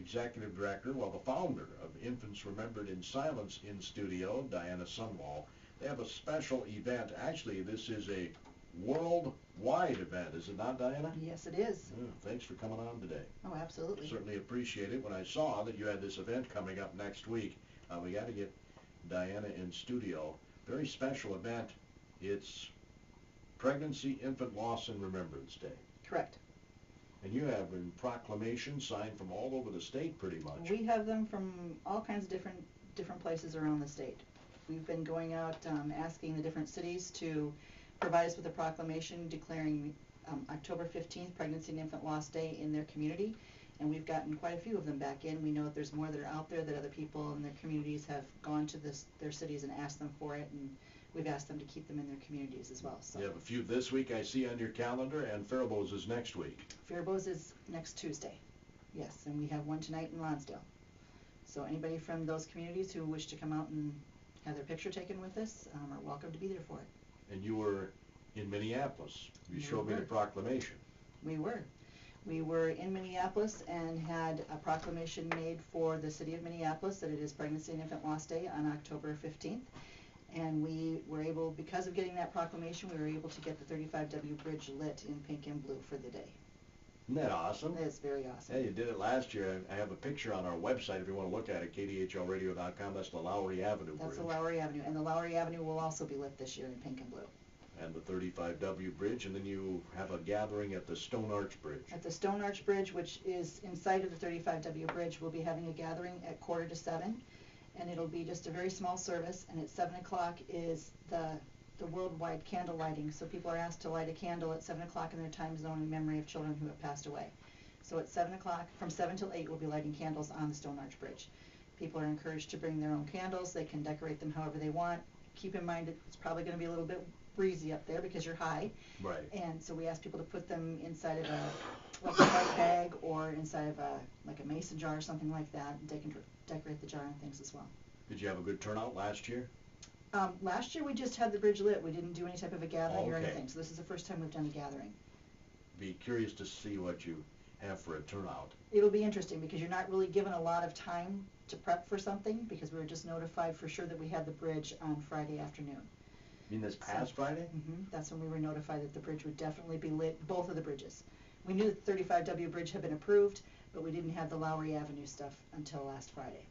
Executive Director, well, the founder of Infants Remembered in Silence in studio, Diana Sundwell. They have a special event. Actually, this is a worldwide event, is it not, Diana? Yes, it is. Yeah, thanks for coming on today. Oh, absolutely. Certainly appreciate it. When I saw that you had this event coming up next week, we got to get Diana in studio. Very special event. It's Pregnancy, Infant Loss, and Remembrance Day. Correct. And you have proclamations signed from all over the state, pretty much. We have them from all kinds of different places around the state. We've been going out asking the different cities to provide us with a proclamation declaring October 15th Pregnancy and Infant Loss Day in their community, and we've gotten quite a few of them back in. We know that there's more that are out there, that other people in their communities have gone to their cities and asked them for it, and we've asked them to keep them in their communities as well. So you have a few this week I see on your calendar, and Faribault is next week. Faribault is next Tuesday, yes, and we have one tonight in Lonsdale. So anybody from those communities who wish to come out and have their picture taken with us are welcome to be there for it. And you were in Minneapolis. You showed me the proclamation. We were. We were in Minneapolis and had a proclamation made for the city of Minneapolis that it is Pregnancy and Infant Loss Day on October 15th. And we were able, because of getting that proclamation, we were able to get the 35W bridge lit in pink and blue for the day. Isn't that awesome? It's very awesome. Yeah, you did it last year. I have a picture on our website if you want to look at it, KDHLradio.com. That's the Lowry Avenue That's Bridge. the Lowry Avenue. And the Lowry Avenue will also be lit this year in pink and blue. And the 35W Bridge, and then you have a gathering at the Stone Arch Bridge. At the Stone Arch Bridge, which is inside of the 35W Bridge, we'll be having a gathering at 6:45, and it'll be just a very small service, and at 7 o'clock is the worldwide candle lighting. So people are asked to light a candle at 7 o'clock in their time zone in memory of children who have passed away. So at 7 o'clock, from 7 till 8, we'll be lighting candles on the Stone Arch Bridge. People are encouraged to bring their own candles. They can decorate them however they want. Keep in mind it's probably going to be a little bit breezy up there because you're high. Right. And so we ask people to put them inside of a white bag or inside of a mason jar or something like that. They can decorate the jar and things as well. Did you have a good turnout last year? Last year we just had the bridge lit. We didn't do any type of a gathering or Okay. anything. So this is the first time we've done a gathering. Be curious to see what you have for a turnout. It'll be interesting because you're not really given a lot of time to prep for something because we were just notified for sure that we had the bridge on Friday afternoon. You mean this past Friday? That's when we were notified that the bridge would definitely be lit, both of the bridges. We knew that the 35W bridge had been approved, but we didn't have the Lowry Avenue stuff until last Friday.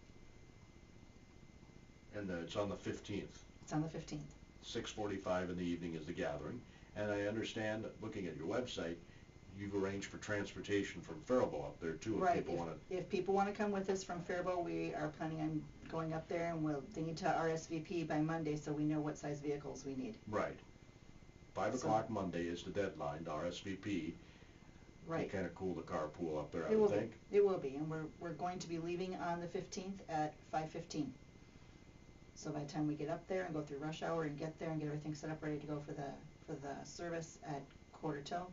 And it's on the 15th. It's on the 15th. 6:45 in the evening is the gathering. And I understand, looking at your website, you've arranged for transportation from Faribault up there too. Right. If people want to. If people want to come with us from Faribault, we are planning on going up there, and they need to RSVP by Monday so we know what size vehicles we need. Right. 5 o'clock Monday is the deadline to RSVP. Right. Kind of cool the carpool up there, I It will would think. be. It will be, and we're going to be leaving on the 15th at 5:15. So by the time we get up there and go through rush hour and get there and get everything set up ready to go for the service at 6:45,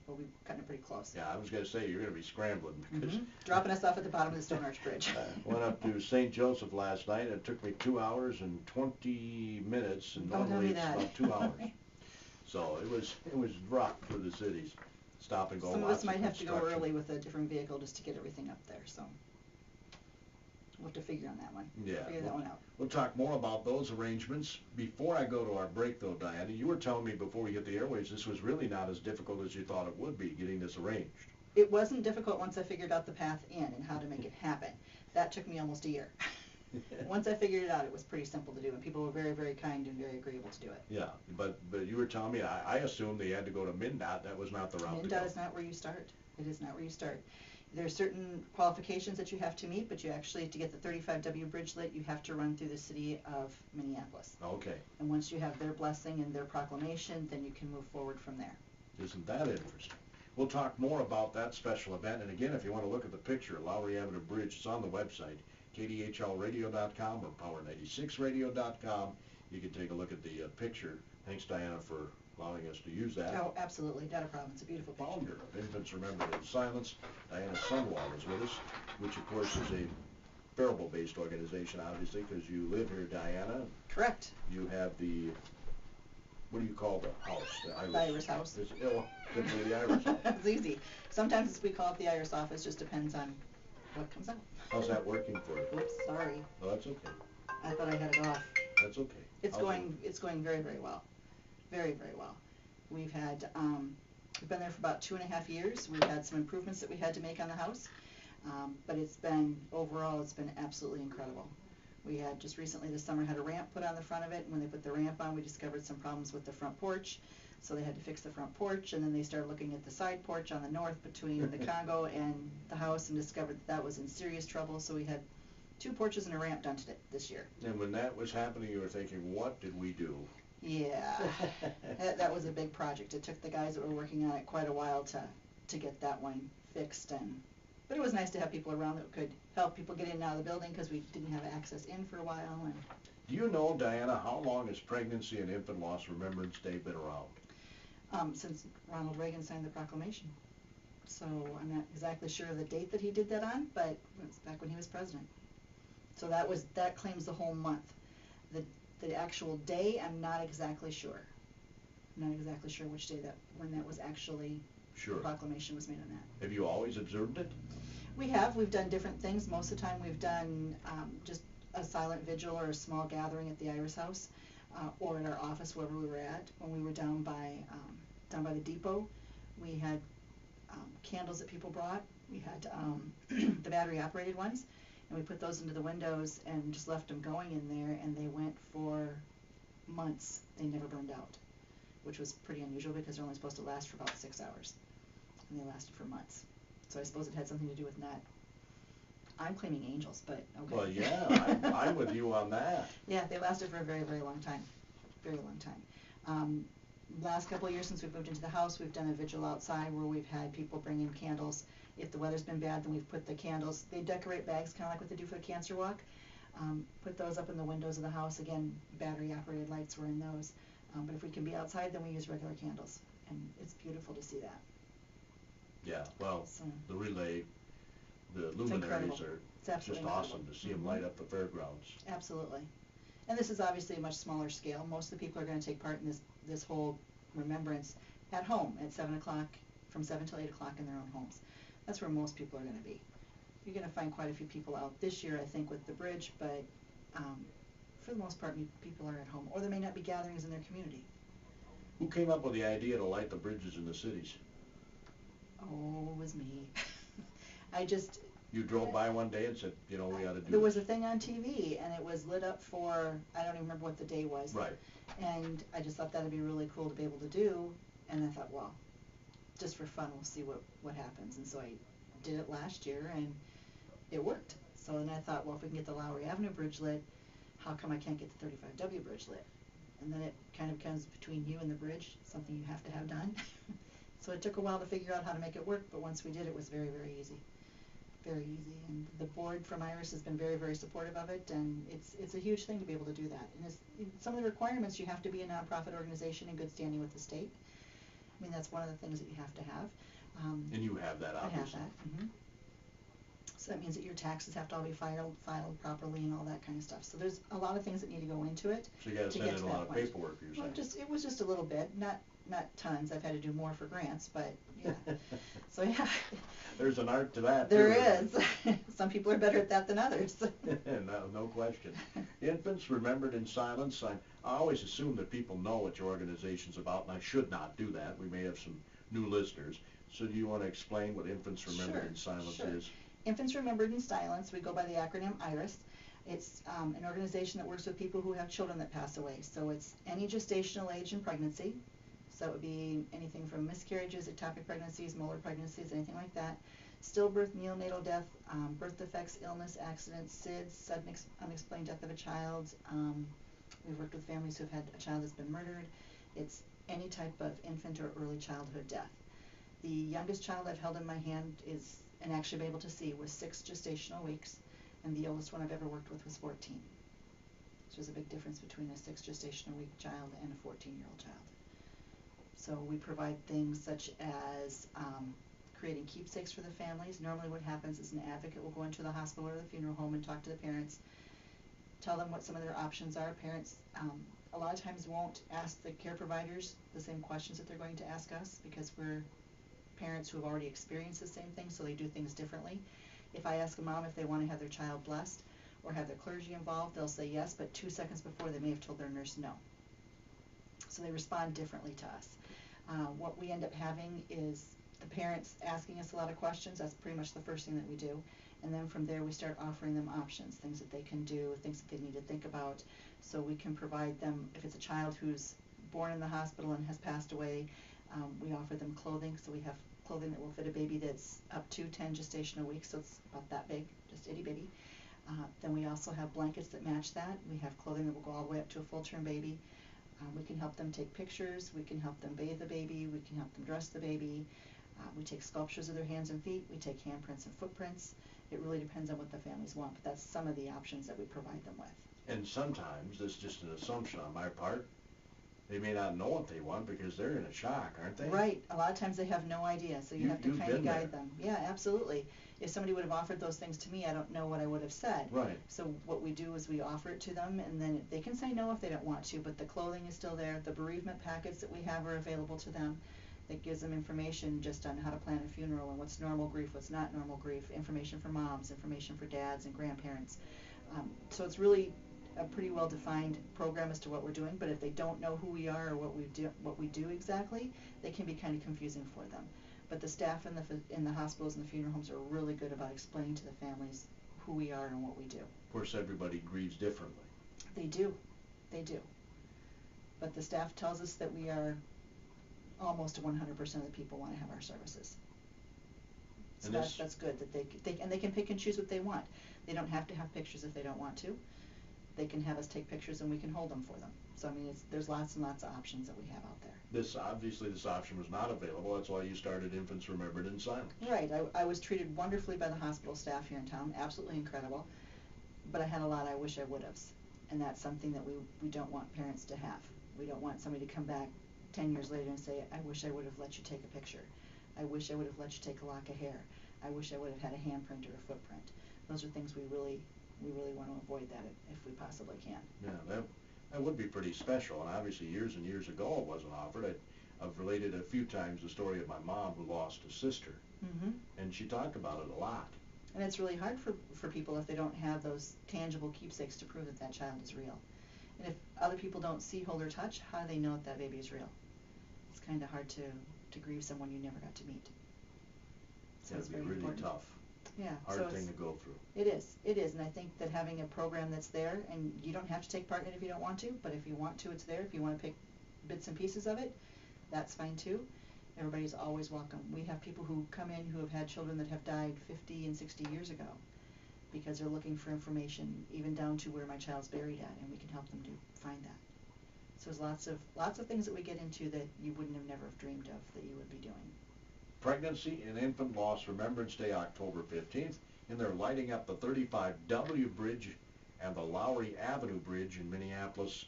we'll be cutting it pretty close. Yeah, I was going to say you're going to be scrambling because dropping us off at the bottom of the Stone Arch Bridge. I went up to St. Joseph last night and it took me 2 hours and 20 minutes, and Don't normally it's tell me about 2 hours. So it was rough for the cities. Stop and go. Some of us might have to go construction. early with a different vehicle just to get everything up there, so we'll have to figure on that one. Yeah, Figure that one out. We'll talk more about those arrangements. Before I go to our break, though, Diana, you were telling me before we hit the airwaves this was really not as difficult as you thought it would be, getting this arranged. It wasn't difficult once I figured out the path in and how to make it happen. That took me almost a year. Once I figured it out, it was pretty simple to do, and people were very, very kind and very agreeable to do it. Yeah, but you were telling me, I assumed they had to go to MnDOT. That was not the route to go. MnDOT is not where you start. It is not where you start. There are certain qualifications that you have to meet, but you actually, to get the 35W bridge lit, you have to run through the city of Minneapolis. Okay. And once you have their blessing and their proclamation, then you can move forward from there. Isn't that interesting? We'll talk more about that special event. And again, if you want to look at the picture of Lowry Avenue Bridge, it's on the website, KDHLradio.com or Power96Radio.com. You can take a look at the picture. Thanks, Diana, for allowing us to use that. Oh, absolutely. Not a problem. It's a beautiful picture. Founder of Infants Remembered in Silence, Diana Sundwell, is with us, which of course is a Faribault-based organization, obviously, because you live here, Diana. Correct. You have the, what do you call the house? The Iris house. Simply the Iris house. It's easy. Sometimes we call it the Iris office. Just depends on what comes out. How's that working for you? Oops, sorry. Oh, that's okay. I thought I had it off. That's okay. It's going very, very well. Very, very well. We've been there for about 2.5 years. We've had some improvements that we had to make on the house, but overall it's been absolutely incredible. We had just recently this summer had a ramp put on the front of it, and when they put the ramp on, we discovered some problems with the front porch, so they had to fix the front porch, and then they started looking at the side porch on the north between the Congo and the house and discovered that was in serious trouble, so we had 2 porches and a ramp done this year. And when that was happening, you were thinking, what did we do? Yeah, that was a big project. It took the guys that were working on it quite a while to get that one fixed, but it was nice to have people around that could help people get in and out of the building because we didn't have access in for a while. And do you know, Diana, how long has Pregnancy and Infant Loss Remembrance Day been around? Since Ronald Reagan signed the proclamation. So I'm not exactly sure of the date that he did that on, but it was back when he was president. So that claims the whole month. The actual day, I'm not exactly sure. I'm not exactly sure which day when that was actually, sure, the proclamation was made on that. Have you always observed it? We have. We've done different things. Most of the time we've done just a silent vigil or a small gathering at the Iris House or in our office, wherever we were at. When we were down by the depot, we had candles that people brought. We had the battery-operated ones, and we put those into the windows and just left them going in there, and they went for months. They never burned out, which was pretty unusual because they're only supposed to last for about 6 hours, and they lasted for months. So I suppose it had something to do with not. I'm claiming angels, but okay. Well, yeah, I'm with you on that. Yeah, they lasted for a very, very long time. Very long time. Last couple of years since we've moved into the house, we've done a vigil outside where we've had people bring in candles. If the weather's been bad, then we've put the candles, they decorate bags kind of like what they do for the cancer walk. Put those up in the windows of the house. Again, battery-operated lights were in those. But if we can be outside, then we use regular candles. And it's beautiful to see that. Yeah, well, So, the relay, the it's luminaries incredible. are It's absolutely just incredible. awesome to see them light up the fairgrounds. Absolutely. And this is obviously a much smaller scale. Most of the people are going to take part in this whole remembrance at home at 7 o'clock, from 7 till 8 o'clock in their own homes. That's where most people are going to be. You're going to find quite a few people out this year, I think, with the bridge, but for the most part, people are at home. Or there may not be gatherings in their community. Who came up with the idea to light the bridges in the cities? Oh, it was me. You drove by one day and said, you know, we ought to do There this. was a thing on TV, and it was lit up for, I don't even remember what the day was. Right. And I just thought that would be really cool to be able to do, and I thought, well, just for fun, we'll see what happens. And so I did it last year, and it worked. So then I thought, well, if we can get the Lowry Avenue Bridge lit, how come I can't get the 35W Bridge lit? And then it kind of comes between you and the bridge, something you have to have done. So it took a while to figure out how to make it work, but once we did, it was very, very easy. Very easy. And the board from Iris has been very, very supportive of it, and it's a huge thing to be able to do that. And some of the requirements, you have to be a nonprofit organization in good standing with the state. I mean, that's one of the things that you have to have. And you have that, obviously. I have that. Mm-hmm. So that means that your taxes have to all be filed properly and all that kind of stuff. So there's a lot of things that need to go into it. So you got to send in a lot of paperwork, you're saying. Well, it was just a little bit, not tons. I've had to do more for grants, but yeah. So yeah. There's an art to that. There too, is. Some people are better at that than others. No question. Infants Remembered in Silence. I always assume that people know what your organization's about, and I should not do that. We may have some new listeners. So do you want to explain what Infants Remembered in Silence is? Infants Remembered in Silence, we go by the acronym IRIS. It's an organization that works with people who have children that pass away. So it's any gestational age in pregnancy. So it would be anything from miscarriages, ectopic pregnancies, molar pregnancies, anything like that. Stillbirth, neonatal death, birth defects, illness, accidents, SIDS, sudden unexplained death of a child. We've worked with families who have had a child that's been murdered. It's any type of infant or early childhood death. The youngest child I've held in my hand and actually been able to see was 6 gestational weeks, and the oldest one I've ever worked with was 14. So there's a big difference between a 6 gestational week child and a 14-year-old child. So we provide things such as creating keepsakes for the families. Normally what happens is an advocate will go into the hospital or the funeral home and talk to the parents, tell them what some of their options are. Parents a lot of times won't ask the care providers the same questions that they're going to ask us because we're parents who have already experienced the same thing, so they do things differently. If I ask a mom if they want to have their child blessed or have their clergy involved, they'll say yes, but 2 seconds before they may have told their nurse no. So they respond differently to us. What we end up having is the parents asking us a lot of questions. That's pretty much the first thing that we do. And then from there we start offering them options, things that they can do, things that they need to think about. So we can provide them, if it's a child who's born in the hospital and has passed away, we offer them clothing. So we have clothing that will fit a baby that's up to 10 gestational weeks, so it's about that big, just itty bitty. Then we also have blankets that match that. We have clothing that will go all the way up to a full-term baby. We can help them take pictures, we can help them bathe the baby, we can help them dress the baby. We take sculptures of their hands and feet, we take handprints and footprints. It really depends on what the families want, but that's some of the options that we provide them with. And sometimes, this is just an assumption on my part, they may not know what they want because they're in a shock, aren't they? Right. A lot of times they have no idea, so you have to kind of guide them. Yeah, absolutely. If somebody would have offered those things to me, I don't know what I would have said. Right. So what we do is we offer it to them, and then they can say no if they don't want to, but the clothing is still there. The bereavement packets that we have are available to them. That gives them information just on how to plan a funeral and what's normal grief, what's not normal grief, information for moms, information for dads and grandparents. So it's really a pretty well-defined program as to what we're doing, but if they don't know who we are or what we do exactly, they can be kind of confusing for them. But the staff in the hospitals and the funeral homes are really good about explaining to the families who we are and what we do. Of course, everybody grieves differently. They do. They do. But the staff tells us that we are almost 100% of the people want to have our services. So that's good, that they can pick and choose what they want. They don't have to have pictures if they don't want to. They can have us take pictures and we can hold them for them. So I mean, there's lots and lots of options that we have out there. This option was not available. That's why you started Infants Remembered in Silence. Right. I was treated wonderfully by the hospital staff here in town, absolutely incredible. But I had a lot I wish I would have, and that's something that we don't want parents to have. We don't want somebody to come back 10 years later and say, I wish I would have let you take a picture. I wish I would have let you take a lock of hair. I wish I would have had a handprint or a footprint. Those are things we really want to avoid that if we possibly can. Yeah, that would be pretty special, and obviously years and years ago it wasn't offered. I've related a few times the story of my mom who lost a sister, and she talked about it a lot. And it's really hard for people if they don't have those tangible keepsakes to prove that that child is real. And if other people don't see, hold, or touch, how do they know that that baby is real? It's kind of hard to grieve someone you never got to meet. So it's very really important. Tough. Yeah. Hard thing to go through. It is, and I think that having a program that's there, and you don't have to take part in it if you don't want to, but if you want to, it's there. If you want to pick bits and pieces of it, that's fine too. Everybody's always welcome. We have people who come in who have had children that have died 50 and 60 years ago because they're looking for information, even down to where my child's buried at, and we can help them find that. So there's lots of things that we get into that you wouldn't have never have dreamed of that you would be doing. Pregnancy and Infant Loss Remembrance Day, October 15th, and they're lighting up the 35W Bridge and the Lowry Avenue Bridge in Minneapolis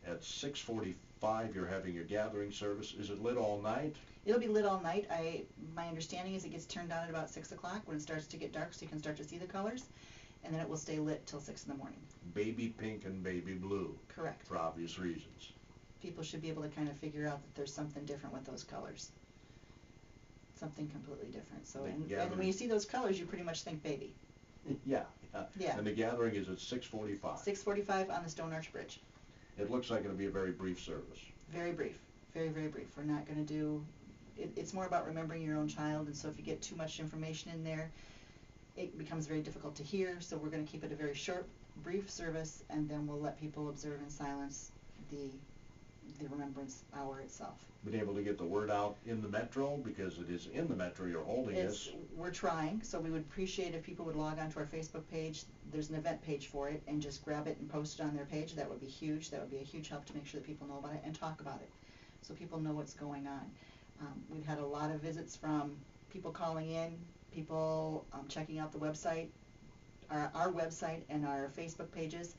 at 6:45. You're having your gathering service. Is it lit all night? It'll be lit all night. My understanding is it gets turned on at about 6 o'clock when it starts to get dark, so you can start to see the colors, and then it will stay lit till 6 in the morning. Baby pink and baby blue. Correct. For obvious reasons. People should be able to kind of figure out that there's something different with those colors. Something completely different. So, and when you see those colors, you pretty much think baby. Yeah. Yeah. And the gathering is at 6:45. 6:45 on the Stone Arch Bridge. It looks like it'll be a very brief service. Very brief. Very, very brief. We're not going to do... It's more about remembering your own child, and so if you get too much information in there, it becomes very difficult to hear, so we're going to keep it a very short, brief service, and then we'll let people observe in silence the remembrance hour itself. Been able to get the word out in the metro, because it is in the metro you're holding this. We're trying, so we would appreciate if people would log on to our Facebook page. There's an event page for it, and just grab it and post it on their page. That would be huge. That would be a huge help to make sure that people know about it and talk about it, so people know what's going on. We've had a lot of visits from people calling in, people checking out the website, our website and our Facebook pages.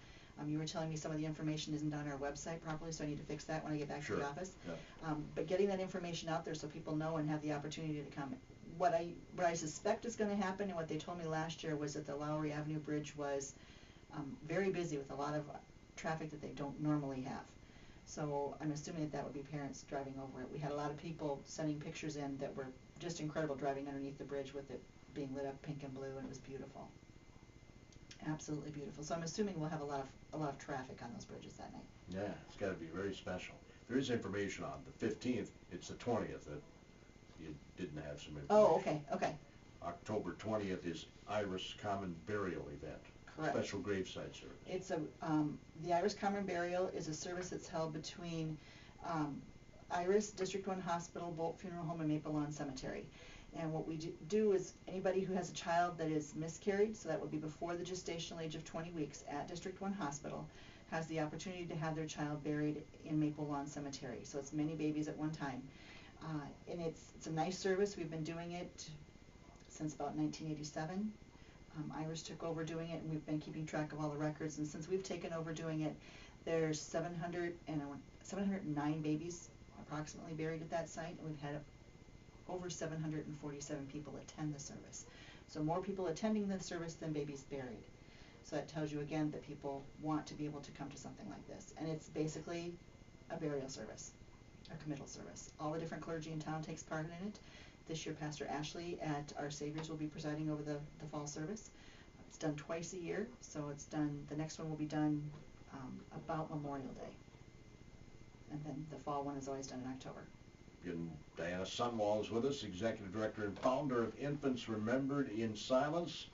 You were telling me some of the information isn't on our website properly, so I need to fix that when I get back to the office. Yeah. But getting that information out there so people know and have the opportunity to come. What I suspect is going to happen, and what they told me last year, was that the Lowry Avenue Bridge was very busy with a lot of traffic that they don't normally have. So I'm assuming that would be parents driving over it. We had a lot of people sending pictures in that were just incredible, driving underneath the bridge with it being lit up pink and blue, and it was beautiful. Absolutely beautiful. So I'm assuming we'll have a lot of traffic on those bridges that night. Yeah, it's got to be very special. There is information on the 15th. It's the 20th that you didn't have some information. Oh, okay. October 20th is Iris Common Burial Event. Correct. Special graveside service. It's the Iris Common Burial is a service that's held between Iris, District 1 Hospital, Bolt Funeral Home, and Maple Lawn Cemetery. And what we do is anybody who has a child that is miscarried, so that would be before the gestational age of 20 weeks at District 1 Hospital, has the opportunity to have their child buried in Maple Lawn Cemetery. So it's many babies at one time. And it's a nice service. We've been doing it since about 1987. Iris took over doing it, and we've been keeping track of all the records. And since we've taken over doing it, there's 709 babies approximately buried at that site, and we've had over 747 people attend the service. So more people attending the service than babies buried. So that tells you again that people want to be able to come to something like this. And it's basically a burial service, a committal service. All the different clergy in town takes part in it. This year Pastor Ashley at Our Saviors will be presiding over the fall service. It's done twice a year, so it's done, the next one will be done about Memorial Day. And then the fall one is always done in October. And Diana Sundwell is with us, Executive Director and founder of Infants Remembered in Silence.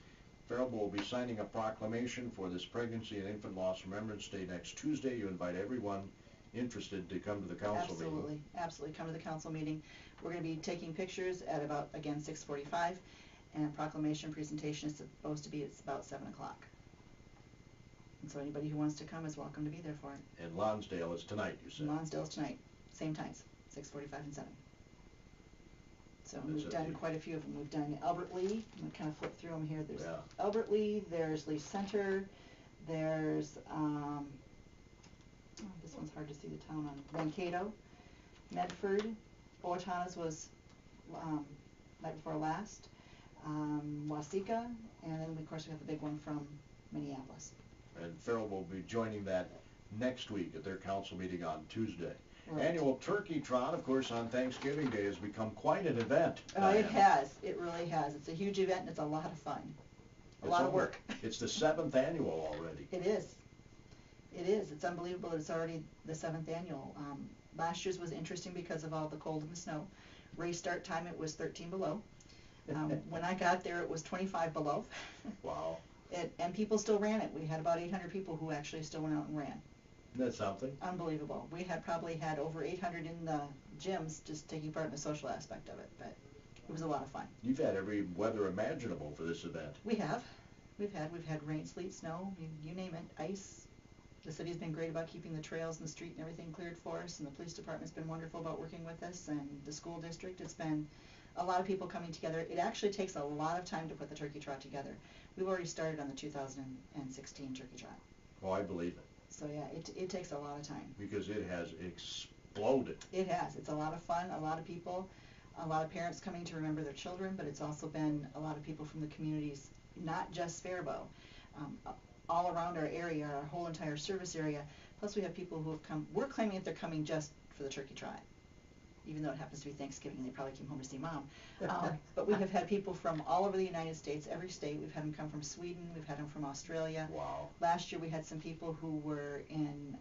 Faribault will be signing a proclamation for this Pregnancy and Infant Loss Remembrance Day next Tuesday. You invite everyone interested to come to the council meeting. Absolutely, come to the council meeting. We're going to be taking pictures at about, again, 6:45, and proclamation presentation is supposed to be at about 7 o'clock. And so anybody who wants to come is welcome to be there for it. And Lonsdale is tonight, you said? Lonsdale is tonight, same times, 6:45 and 7. So we've done quite a few of them. We've done Albert Lee. I'm going to kind of flip through them here. There's Albert Lee, there's Lee Center, there's, this one's hard to see the town on, Mankato, Medford, Owatonna was night before last, Waseca, and then of course we have the big one from Minneapolis. And Farrell will be joining that next week at their council meeting on Tuesday. Right. Annual Turkey Trot, of course, on Thanksgiving Day has become quite an event. Oh, it has. It really has. It's a huge event, and it's a lot of fun. A lot of work. It's the 7th annual already. It is. It is. It's unbelievable that it's already the 7th annual. Last year's was interesting because of all the cold and the snow. Race start time, it was 13 below. When I got there, it was 25 below. Wow. And people still ran it. We had about 800 people who actually still went out and ran. That's something. Unbelievable. We had probably had over 800 in the gyms just taking part in the social aspect of it, but it was a lot of fun. You've had every weather imaginable for this event. We have. We've had rain, sleet, snow, you name it, ice. The city's been great about keeping the trails and the street and everything cleared for us, and the police department's been wonderful about working with us, and the school district. It's been a lot of people coming together. It actually takes a lot of time to put the turkey trot together. We've already started on the 2016 turkey trot. Oh, I believe it. So yeah, it takes a lot of time. Because it has exploded. It has. It's a lot of fun, a lot of people, a lot of parents coming to remember their children, but it's also been a lot of people from the communities, not just Faribault, all around our area, our whole entire service area. Plus we have people who have come, we're claiming that they're coming just for the turkey trot. Even though it happens to be Thanksgiving, they probably came home to see Mom. But we have had people from all over the United States, every state. We've had them come from Sweden. We've had them from Australia. Wow. Last year we had some people who were in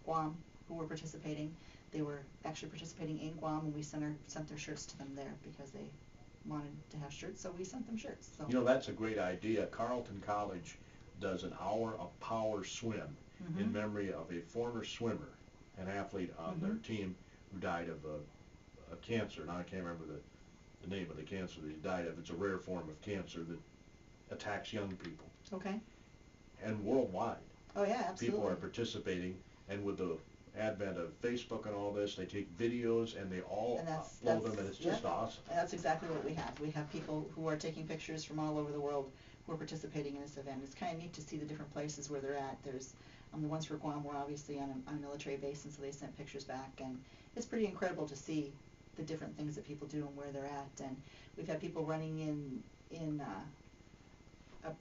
Guam who were participating. They were actually participating in Guam, and we sent their shirts to them there because they wanted to have shirts, so we sent them shirts. So. You know, that's a great idea. Carleton College does an hour of power swim in memory of a former swimmer, an athlete on their team who died of a cancer. Now I can't remember the name of the cancer that he died of. It's a rare form of cancer that attacks young people. Okay. And worldwide. Oh yeah, absolutely. People are participating, and with the advent of Facebook and all this, they take videos and they all upload them, and it's just awesome. That's exactly what we have. We have people who are taking pictures from all over the world who are participating in this event. It's kind of neat to see the different places where they're at. There's the ones for Guam were obviously on a military base, and so they sent pictures back, and it's pretty incredible to see the different things that people do and where they're at. And we've had people running in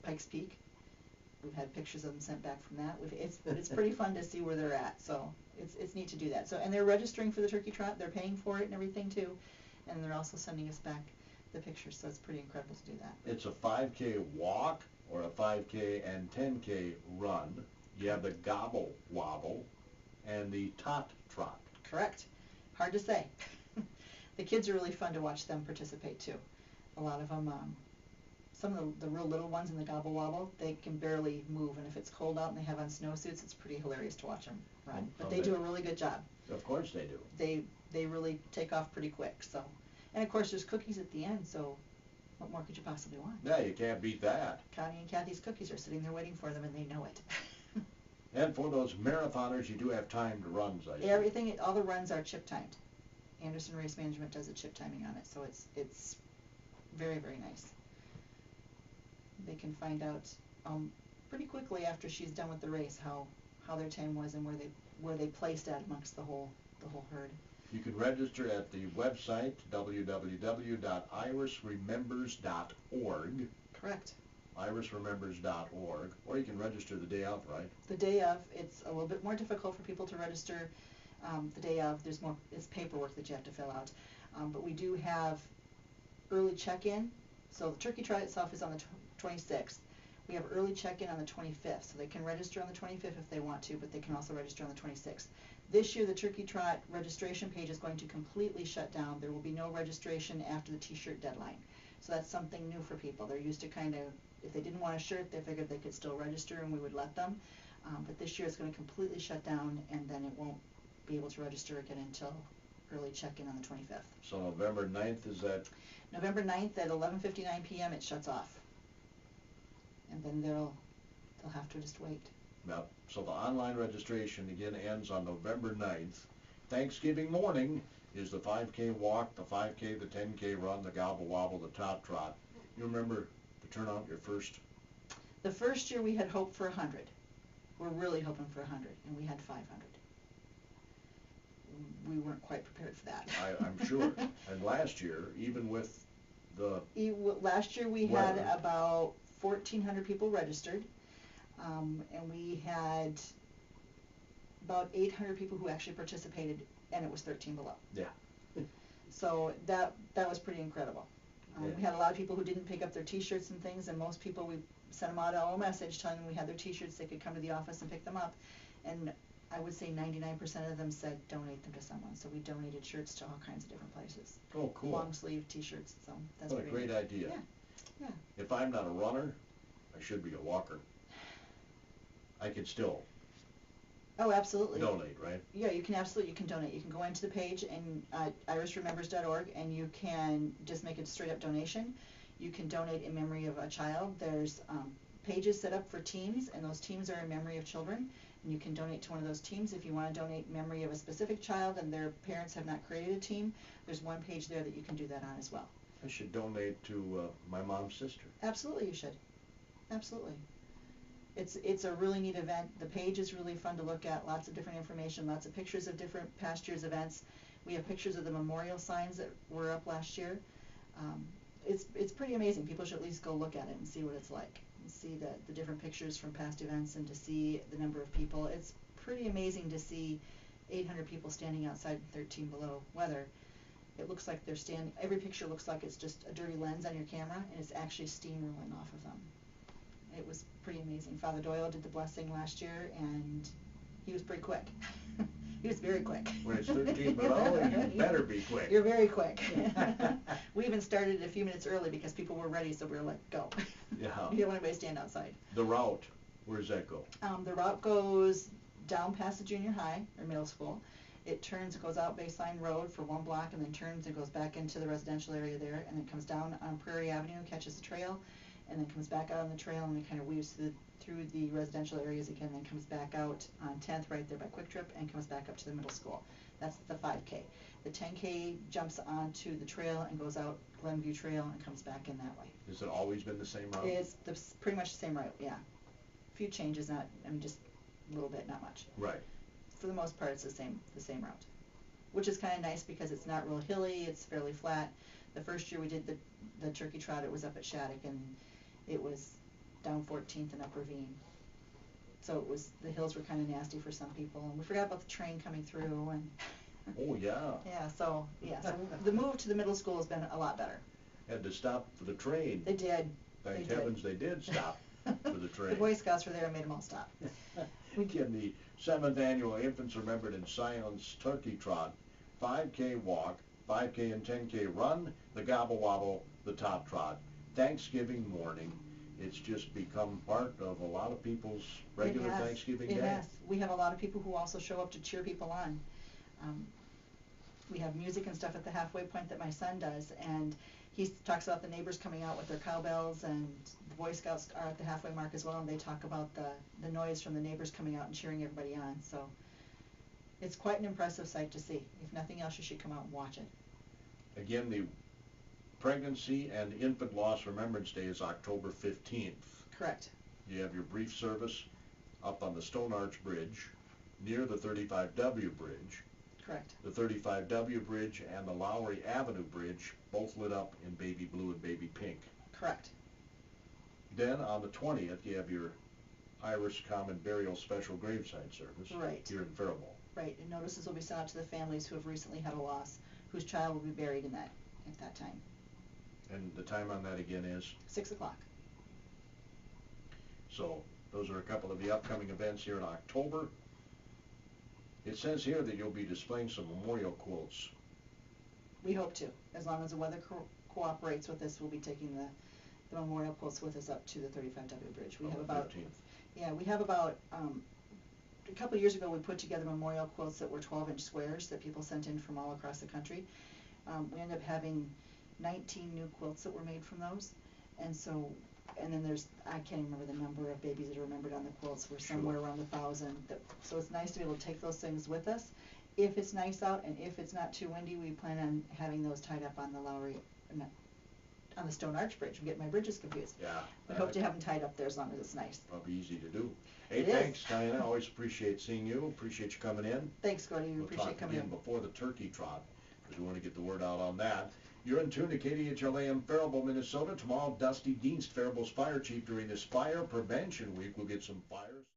Pikes Peak, we've had pictures of them sent back from that. It's pretty fun to see where they're at, so it's neat to do that. So, and they're registering for the turkey trot, they're paying for it and everything too, and they're also sending us back the pictures, so it's pretty incredible to do that. It's a 5K walk or a 5K and 10K run. You have the gobble wobble and the tot trot. Correct. Hard to say. The kids are really fun to watch them participate too. A lot of them, some of the real little ones in the gobble wobble, they can barely move, and if it's cold out and they have on snowsuits, it's pretty hilarious to watch them run. But they do a really good job. Of course they do. They really take off pretty quick. So, and of course there's cookies at the end, so what more could you possibly want? Yeah, you can't beat that. Connie and Kathy's cookies are sitting there waiting for them, and they know it. And for those marathoners, you do have timed runs, I see. Everything, all the runs are chip timed. Anderson Race Management does the chip timing on it, so it's very, very nice. They can find out pretty quickly after she's done with the race how their time was and where they placed at amongst the whole herd. You can register at the website www.irisremembers.org. Correct. irisremembers.org, or you can register the day of, right? The day of, it's a little bit more difficult for people to register the day of. It's paperwork that you have to fill out. But we do have early check-in. So the turkey trot itself is on the 26th. We have early check-in on the 25th, so they can register on the 25th if they want to, but they can also register on the 26th. This year the turkey trot registration page is going to completely shut down. There will be no registration after the t-shirt deadline. So that's something new for people. They're used to kind of, if they didn't want a shirt, they figured they could still register and we would let them. But this year it's going to completely shut down, and then it won't be able to register again until early check-in on the 25th. So November 9th, is that? November 9th at 11:59 p.m. it shuts off. And then they'll have to just wait. Now, so the online registration again ends on November 9th. Thanksgiving morning is the 5K walk, the 5K, the 10K run, the gobble wobble, the tot trot. You remember the turnout your first? The first year we had hoped for 100. We're really hoping for 100, and we had 500. We weren't quite prepared for that. I'm sure. And last year, even with the last year we had about 1,400 people registered, and we had about 800 people who actually participated, and it was 13 below. Yeah. So that was pretty incredible. Yeah. We had a lot of people who didn't pick up their T-shirts and things, and most people, we sent them out a little message telling them we had their T-shirts, they could come to the office and pick them up, and I would say 99% of them said donate them to someone. So we donated shirts to all kinds of different places. Oh, cool. Long sleeve T-shirts. So that's what a great idea. Yeah, yeah. If I'm not a runner, I should be a walker. I could still. Oh, absolutely. Donate, right? Yeah, you can donate. You can go into the page and irisremembers.org, and you can just make a straight up donation. You can donate in memory of a child. There's pages set up for teams, and those teams are in memory of children. And you can donate to one of those teams. If you want to donate in memory of a specific child and their parents have not created a team, there's one page there that you can do that on as well. I should donate to my mom's sister. Absolutely, you should. Absolutely. It's a really neat event. The page is really fun to look at. Lots of different information, lots of pictures of different past year's events. We have pictures of the memorial signs that were up last year. It's pretty amazing. People should at least go look at it and see what it's like. See the different pictures from past events and to see the number of people. It's pretty amazing to see 800 people standing outside 13 below weather. It looks like they're standing, every picture looks like it's just a dirty lens on your camera, and it's actually steam rolling off of them. It was pretty amazing. Father Doyle did the blessing last year, and he was pretty quick. He was very quick. When it's 13 below, you better be quick. You're very quick. We even started a few minutes early because people were ready, so we were like, go. Yeah. You don't want anybody to stand outside. The route, where does that go? The route goes down past the junior high or middle school. It goes out Baseline Road for one block, and then turns and goes back into the residential area there, and then comes down on Prairie Avenue, catches the trail, and then comes back out on the trail, and it kind of weaves through the residential areas again, then comes back out on 10th right there by Quick Trip, and comes back up to the middle school. That's the 5K. The 10K jumps onto the trail and goes out Glenview Trail and comes back in that way. Has it always been the same route? It's pretty much the same route, yeah. A few changes, just a little bit, not much. Right. For the most part, it's the same route, which is kind of nice because it's not real hilly, it's fairly flat. The first year we did the turkey trot, it was up at Shattuck, and it was down 14th and up Ravine. So the hills were kind of nasty for some people, and we forgot about the train coming through, and Oh, yeah. so the move to the middle school has been a lot better. Had to stop for the train. They did. Thank heavens they did stop for the train. The Boy Scouts were there and made them all stop. Again, the 7th Annual Infants Remembered in Silence Turkey Trot, 5K walk, 5K and 10K run, the gobble wobble, the top trot. Thanksgiving morning. It's just become part of a lot of people's regular Thanksgiving day. Yes. We have a lot of people who also show up to cheer people on. We have music and stuff at the halfway point that my son does, and he talks about the neighbors coming out with their cowbells, and the Boy Scouts are at the halfway mark as well, and they talk about the noise from the neighbors coming out and cheering everybody on. So it's quite an impressive sight to see. If nothing else, you should come out and watch it. Again, the Pregnancy and Infant Loss Remembrance Day is October 15th. Correct. You have your brief service up on the Stone Arch Bridge near the 35W Bridge. Correct. The 35W Bridge and the Lowry Avenue Bridge both lit up in baby blue and baby pink. Correct. Then on the 20th you have your Irish Common Burial Special Graveside Service here in Faribault. Right, and notices will be sent out to the families who have recently had a loss, whose child will be buried at that time. And the time on that again is? 6 o'clock. So those are a couple of the upcoming events here in October. It says here that you'll be displaying some memorial quotes. We hope to. As long as the weather cooperates with us, we'll be taking the memorial quotes with us up to the 35W Bridge. We have about 15th. we have about a couple of years ago we put together memorial quotes that were 12-inch squares that people sent in from all across the country. We ended up having 19 new quilts that were made from those, and then I can't remember the number of babies that are remembered on the quilts. We're somewhere around 1,000. So it's nice to be able to take those things with us. If it's nice out and if it's not too windy, we plan on having those tied up on the on the Stone Arch Bridge. I'm getting my bridges confused. Yeah. We hope to have them tied up there as long as it's nice. Probably easy to do. Hey, thanks, Diana. Always appreciate seeing you. Appreciate you coming in. Thanks, Gordy. We appreciate coming in. We'll talk again before the turkey trot, because we want to get the word out on that. You're in tune to KDHL AM Faribault, Minnesota. Tomorrow, Dusty Dienst, Faribault's fire chief, during this Fire Prevention Week. We'll get some fires.